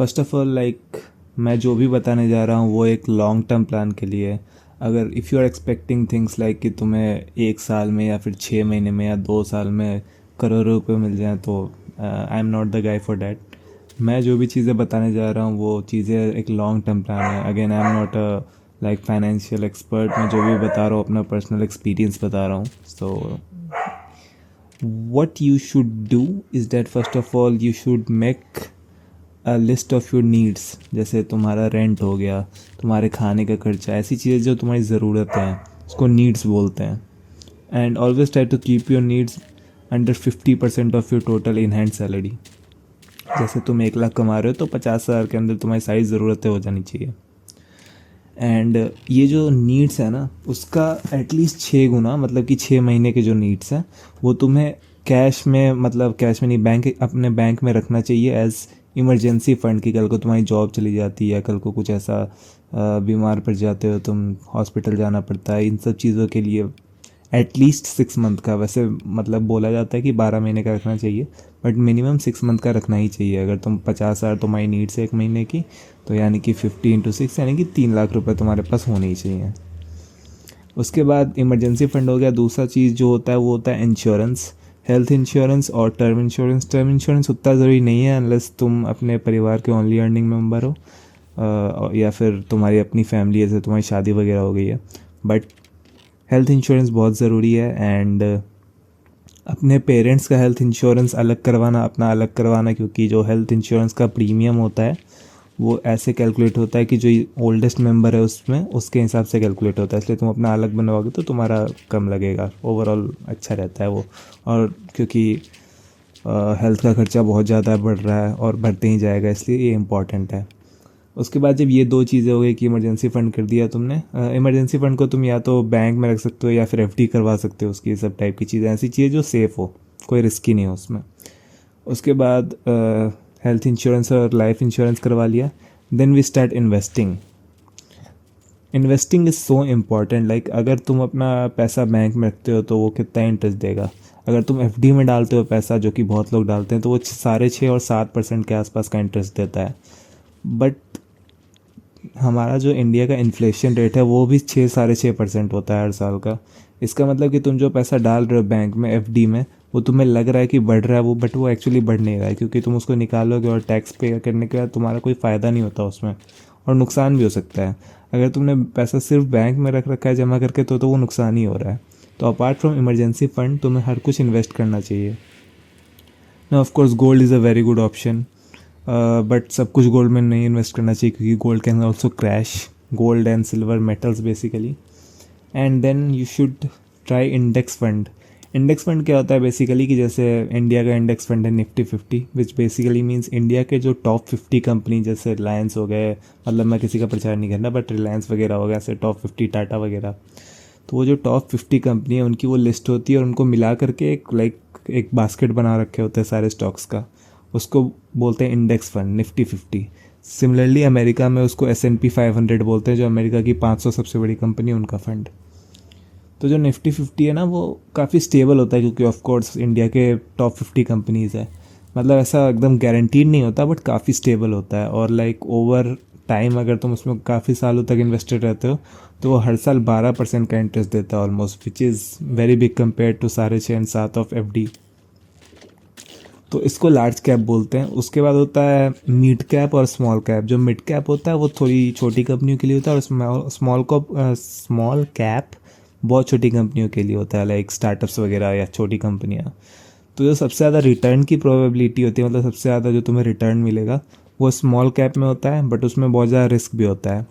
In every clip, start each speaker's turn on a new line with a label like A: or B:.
A: First of all मैं जो भी बताने जा रहा हूँ वो एक लॉन्ग टर्म प्लान के लिए है। अगर if you are expecting things like कि तुम्हें 1 साल में या फिर 6 महीने में या 2 साल में करोड़ों रुपए मिल जाएं तो I am not the guy for that. मैं जो भी चीज़ें बताने जा रहा हूँ वो चीज़ें एक लॉन्ग टर्म प्लान है। Again I am not financial expert. मैं जो भी बता रहा हूँ अपना पर्सनल एक्सपीरियंस बता रहा हूँ। सो what you should do is that first of all you should make a list of your needs। जैसे तुम्हारा रेंट हो गया, तुम्हारे खाने का खर्चा, ऐसी चीज़ें जो तुम्हारी ज़रूरतें हैं उसको नीड्स बोलते हैं। And always try to keep your needs under 50% of your total in hand salary. जैसे तुम 1 लाख कमा रहे हो तो 50,000 के अंदर तुम्हारी सारी ज़रूरतें हो जानी चाहिए। एंड ये जो नीड्स है ना उसका एटलीस्ट 6 गुना, मतलब कि 6 महीने के जो नीड्स हैं वो तुम्हें कैश में, मतलब कैश में नहीं, अपने बैंक में रखना चाहिए एज इमरजेंसी फ़ंड। की कल को तुम्हारी जॉब चली जाती है, कल को कुछ ऐसा बीमार पड़ जाते हो, तुम हॉस्पिटल जाना पड़ता है, इन सब चीज़ों के लिए एटलीस्ट 6 मंथ का, वैसे मतलब बोला जाता है कि 12 महीने का रखना चाहिए, बट मिनिमम 6 मंथ का रखना ही चाहिए। अगर तुम 50,000 तुम्हारी नीड्स है 1 महीने की, तो यानी कि 50 × 6 यानी कि 3 लाख रुपए तुम्हारे पास होने ही चाहिए। उसके बाद इमरजेंसी फ़ंड हो गया। दूसरा चीज़ जो होता है वो होता है इंश्योरेंस, हेल्थ इंश्योरेंस और टर्म इंश्योरेंस। टर्म इंश्योरेंस उतना ज़रूरी नहीं है अनलेस तुम अपने परिवार के ओनली अर्निंग मेंबर हो, या फिर तुम्हारी अपनी फैमिली, जैसे तुम्हारी शादी वगैरह हो गई है। बट हेल्थ इंश्योरेंस बहुत ज़रूरी है। एंड अपने पेरेंट्स का हेल्थ इंश्योरेंस अलग करवाना, अपना अलग करवाना, क्योंकि जो हेल्थ इंश्योरेंस का प्रीमियम होता है वो ऐसे कैलकुलेट होता है कि जो ओल्डेस्ट मेंबर है उसमें उसके हिसाब से कैलकुलेट होता है, इसलिए तुम अपना अलग बनवाओगे तो तुम्हारा कम लगेगा, ओवरऑल अच्छा रहता है वो। और क्योंकि हेल्थ का खर्चा बहुत ज़्यादा बढ़ रहा है और बढ़ते ही जाएगा, इसलिए ये इम्पॉर्टेंट है। उसके बाद जब ये दो चीज़ें हो गई कि इमरजेंसी फ़ंड कर दिया तुमने, इमरजेंसी फ़ंड को तुम या तो बैंक में रख सकते हो या फिर एफडी करवा सकते हो, उसकी सब टाइप की चीज़ें, ऐसी चीज़ें जो सेफ़ हो, कोई रिस्की नहीं हो उसमें। उसके बाद हेल्थ इंश्योरेंस और लाइफ इंश्योरेंस करवा लिया। Then we start investing. Investing is so important. अगर तुम अपना पैसा बैंक में रखते हो तो वो कितना इंटरेस्ट देगा। अगर तुम एफडी में डालते हो पैसा, जो कि बहुत लोग डालते हैं, तो वो 6.5 और 7% के आसपास का इंटरेस्ट देता है। बट हमारा जो इंडिया का इन्फ्लेशन रेट है वो भी 6-6.5% होता है हर साल का। इसका मतलब कि तुम जो पैसा डाल रहे हो बैंक में एफडी में, वो तुम्हें लग रहा है कि बढ़ रहा है वो, बट वो एक्चुअली बढ़ नहीं रहा है, क्योंकि तुम उसको निकालोगे और टैक्स पे करने के बाद तुम्हारा कोई फ़ायदा नहीं होता उसमें, और नुकसान भी हो सकता है। अगर तुमने पैसा सिर्फ बैंक में रख रखा है जमा करके, तो वो नुकसान ही हो रहा है। तो अपार्ट फ्रॉम इमरजेंसी फ़ंड तुम्हें हर कुछ इन्वेस्ट करना चाहिए ना। Of course gold is a very good option, but सब कुछ गोल्ड में नहीं इन्वेस्ट करना चाहिए, क्योंकि gold can also crash. Gold and silver metals basically. And then you should try index fund. Index fund क्या होता है बेसिकली, कि जैसे इंडिया का इंडेक्स फंड है Nifty 50, which basically means India के जो टॉप 50 कंपनी, जैसे रिलायंस हो गए, मतलब मैं किसी का प्रचार नहीं करना, बट रिलायंस वगैरह हो गया, ऐसे टॉप 50, टाटा वगैरह, तो वो जो टॉप 50 कंपनी है उनकी वो लिस्ट होती है, और उनको मिला करके एक बास्केट बना रखे होते हैं सारे स्टॉक्स का, उसको बोलते हैं index fund, Nifty 50। Similarly America में उसको S&P 500 बोलते हैं, जो अमेरिका की 500 सबसे बड़ी कंपनी है उनका फंड। तो जो निफ्टी 50 है ना वो काफ़ी स्टेबल होता है, क्योंकि ऑफ कोर्स इंडिया के टॉप 50 कंपनीज़ है। मतलब ऐसा एकदम गारंटीड नहीं होता, बट काफ़ी स्टेबल होता है। और ओवर टाइम अगर तुम उसमें काफ़ी सालों तक इन्वेस्टेड रहते हो तो वो हर साल 12% का इंटरेस्ट देता है almost, which is very big compare to 6.5 of FD. तो इसको लार्ज कैप बोलते हैं। उसके बाद होता है मिड कैप और स्मॉल कैप। जो मिड कैप होता है वो थोड़ी छोटी कंपनियों के लिए होता है, और स्मॉल कैप बहुत छोटी कंपनियों के लिए होता है, लाइक स्टार्टअप्स वगैरह या छोटी कंपनियाँ। तो जो सबसे ज़्यादा रिटर्न की प्रोबेबिलिटी होती है, मतलब सबसे ज़्यादा जो तुम्हें रिटर्न मिलेगा, वो स्मॉल कैप में होता है, बट उसमें बहुत ज़्यादा रिस्क भी होता है।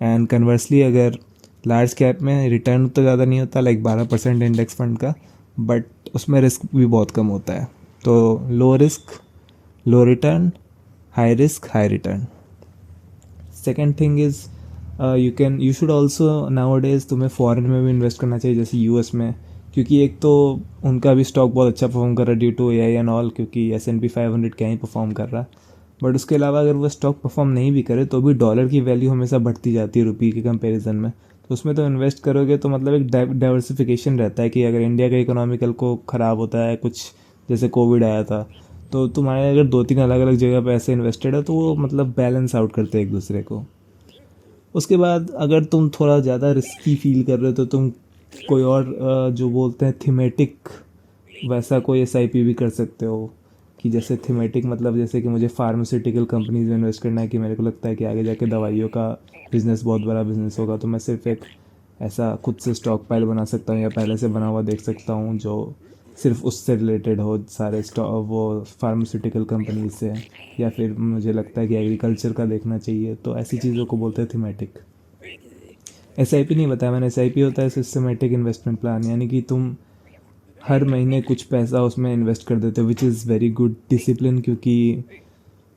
A: एंड कन्वर्सली अगर लार्ज कैप में रिटर्न तो ज़्यादा नहीं होता, लाइक 12% इंडेक्स फंड का, बट उसमें रिस्क भी बहुत कम होता है। तो low risk low return, high risk high return. Second thing is you should also now days तुम्हें फॉरेन में भी इन्वेस्ट करना चाहिए, जैसे यूएस में, क्योंकि एक तो उनका भी स्टॉक बहुत अच्छा परफॉर्म कर रहा है due to AI and all, क्योंकि S&P 500 क्या ही परफॉर्म कर रहा है। बट उसके अलावा अगर वो स्टॉक परफॉर्म नहीं भी करे तो भी डॉलर की वैल्यू हमेशा बढ़ती जाती है रुपये के कंपैरिजन में। तो उसमें तो इन्वेस्ट करोगे तो मतलब एक डाइवर्सिफिकेशन रहता है, कि अगर इंडिया का इकोनॉमिकल को ख़राब होता है कुछ, जैसे कोविड आया था, तो तुम्हारे अगर 2-3 अलग अलग जगह पे ऐसे इन्वेस्टेड है तो वो मतलब बैलेंस आउट करते हैं एक दूसरे को। उसके बाद अगर तुम थोड़ा ज़्यादा रिस्की फील कर रहे हो तो तुम कोई और जो बोलते हैं थीमेटिक, वैसा कोई एसआईपी भी कर सकते हो। कि जैसे थीमेटिक मतलब जैसे कि मुझे फार्मास्यूटिकल कंपनीज में इन्वेस्ट करना है, कि मेरे को लगता है कि आगे जाके दवाइयों का बिज़नेस बहुत बड़ा बिज़नेस होगा, तो मैं सिर्फ एक ऐसा खुद से स्टॉक पाइल बना सकता हूँ या पहले से बना हुआ देख सकता हूँ जो सिर्फ उससे रिलेटेड हो, सारे स्टॉक वो फार्मास्यूटिकल कंपनीज से। या फिर मुझे लगता है कि एग्रीकल्चर का देखना चाहिए, तो ऐसी चीज़ों को बोलते हैं थीमेटिक। एसआईपी नहीं बताया मैंने, एसआईपी होता है सिस्टमेटिक इन्वेस्टमेंट प्लान, यानी कि तुम हर महीने कुछ पैसा उसमें इन्वेस्ट कर देते हो, विच इज़ वेरी गुड डिसिप्लिन। क्योंकि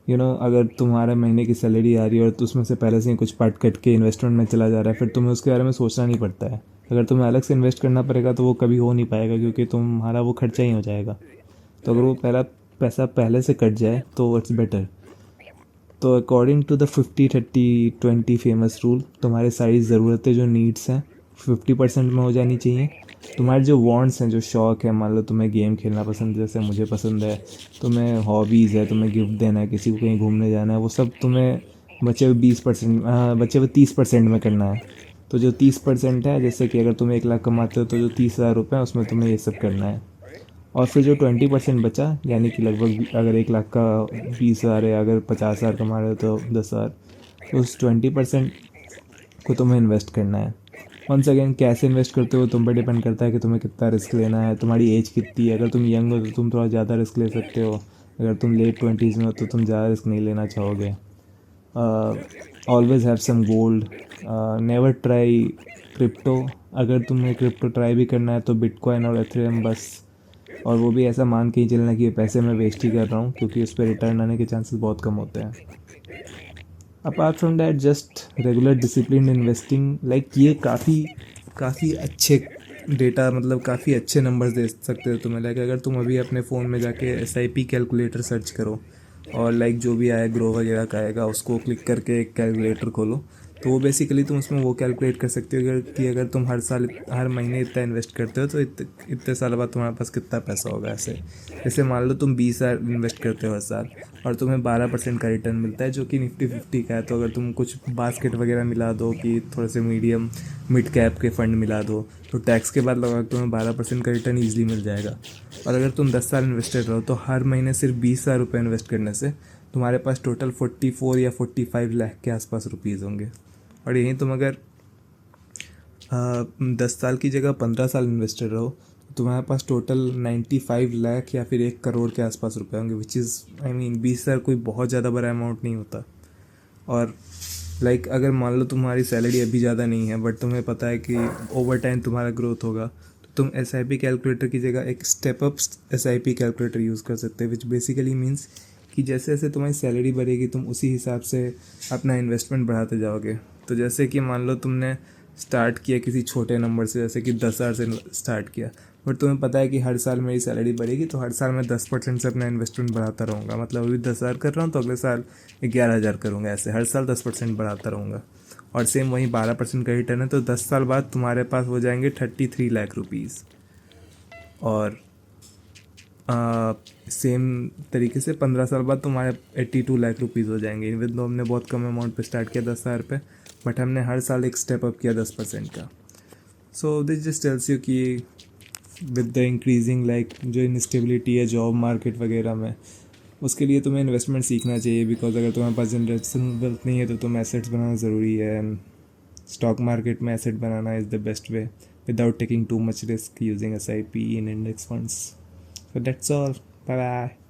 A: अगर तुम्हारा महीने की सैलरी आ रही है और तो उसमें से पहले से ही कुछ पार्ट कट के इन्वेस्टमेंट में चला जा रहा है, फिर तुम्हें उसके बारे में सोचना नहीं पड़ता है। अगर तुम्हें अलग से इन्वेस्ट करना पड़ेगा तो वो कभी हो नहीं पाएगा, क्योंकि तुम्हारा वो खर्चा ही हो जाएगा। तो अगर वो पहला पैसा पहले से कट जाए तो इट्स बेटर। तो according to the 50-30-20 famous rule, तुम्हारे सारी ज़रूरतें जो नीड्स हैं 50% में हो जानी चाहिए। तुम्हारे जो वांट्स हैं, जो शौक़ है, मान लो तुम्हें गेम खेलना पसंद है जैसे मुझे पसंद है, तुम्हें हॉबीज़ है, तुम्हें गिफ्ट देना है, किसी को कहीं घूमने जाना है, वो सब तुम्हें बचे हुए 20%, बचे हुए 30% में करना है। तो जो 30% है, जैसे कि अगर तुम 1 लाख कमाते हो तो जो 30,000 रुपये हैं उसमें तुम्हें ये सब करना है। और फिर जो 20% बचा, यानी कि लगभग अगर 1 लाख का 20,000 है, अगर 50,000 कमा रहे हो तो 10,000, तो उस 20% को तुम्हें इन्वेस्ट करना है। वंस अगेन कैसे इन्वेस्ट करते हो तुम पर डिपेंड करता है कि तुम्हें कितना रिस्क लेना है, तुम्हारी एज कितनी है। अगर तुम यंग हो तो तुम थोड़ा ज़्यादा रिस्क ले सकते हो, अगर तुम लेट 20s में हो तो तुम ज़्यादा रिस्क नहीं लेना चाहोगे। Always have some gold, never try crypto. अगर तुम्हें क्रिप्टो ट्राई भी करना है तो बिटकॉइन और एथेरियम बस, और वो भी ऐसा मान के ही चलना कि ये पैसे मैं वेस्ट ही कर रहा हूँ, क्योंकि उस पर रिटर्न आने के चांसेस बहुत कम होते हैं। Apart from that just regular discipline investing, like ये काफ़ी अच्छे डेटा, मतलब काफ़ी अच्छे नंबर्स दे सकते हो तुम्हें। लाइक अगर तुम अभी अपने फ़ोन में जाके एसआईपी कैलकुलेटर सर्च करो और लाइक जो भी आए ग्रो वगैरह का आएगा उसको क्लिक करके एक कैलकुलेटर खोलो, तो वो बेसिकली तुम उसमें वो कैलकुलेट कर सकते हो कि अगर तुम हर महीने इतना इन्वेस्ट करते हो तो इतने साल बाद तुम्हारे पास कितना पैसा होगा। ऐसे जैसे मान लो तुम 20,000 इन्वेस्ट करते हो हर साल और तुम्हें 12% का रिटर्न मिलता है, जो कि निफ्टी 50 का है। तो अगर तुम कुछ बास्केट वगैरह मिला दो, कि थोड़े से मीडियम मिड कैप के फंड मिला दो, तो टैक्स के बाद लगभग तुम्हें 12% का रिटर्न ईजिली मिल जाएगा। और अगर तुम 10 साल इन्वेस्टेड रहो तो हर महीने सिर्फ 20,000 रुपये इन्वेस्ट करने से तुम्हारे पास टोटल 44 या 45 लाख के आसपास रुपीज़ होंगे। और यहीं तुम अगर 10 साल की जगह 15 साल इन्वेस्टेड रहो तो तुम्हारे पास टोटल 95 लाख या फिर 1 करोड़ के आसपास रुपए होंगे, विच इज़ आई मीन 20,000 कोई बहुत ज़्यादा बड़ा अमाउंट नहीं होता। और लाइक अगर मान लो तुम्हारी सैलरी अभी ज़्यादा नहीं है बट तुम्हें पता है कि ओवर टाइम तुम्हारा ग्रोथ होगा, तो तुम एसआईपी कैलकुलेटर की जगह एक step up SIP calculator use कर सकते हैं, विच बेसिकली मीन्स कि जैसे जैसे तुम्हारी सैलरी बढ़ेगी तुम उसी हिसाब से अपना इन्वेस्टमेंट बढ़ाते जाओगे। तो जैसे कि मान लो तुमने स्टार्ट किया किसी छोटे नंबर से, जैसे कि 10,000 से स्टार्ट किया, बट तुम्हें पता है कि हर साल मेरी सैलरी बढ़ेगी तो हर साल मैं 10% से अपना इन्वेस्टमेंट बढ़ाता रहूँगा। मतलब अभी 10,000 कर रहा हूँ तो अगले साल 11,000 करूँगा, ऐसे हर साल 10% बढ़ाता रहूँगा। और सेम वही 12% का रिटर्न है, तो 10 साल बाद तुम्हारे पास हो जाएंगे 33 लाख रुपीज़। और सेम तरीके से 15 साल बाद तुम्हारे 82 लाख रुपीज़ हो जाएंगे। इवन तो हमने बहुत कम अमाउंट पे स्टार्ट किया 10,000 पे, बट हमने हर साल एक स्टेप अप किया 10% का। So this just tells you कि विद द इंक्रीजिंग लाइक जो इनस्टेबिलिटी है जॉब मार्केट वगैरह में, उसके लिए तुम्हें इन्वेस्टमेंट सीखना चाहिए। बिकॉज अगर तुम्हारे पास जनरेशन वेल्थ नहीं है तो तुम्हें एसेट्स बनाना ज़रूरी है, एंड स्टॉक मार्केट में asset banana is the best way without taking too much risk using SIP in index funds. So that's all. Bye bye.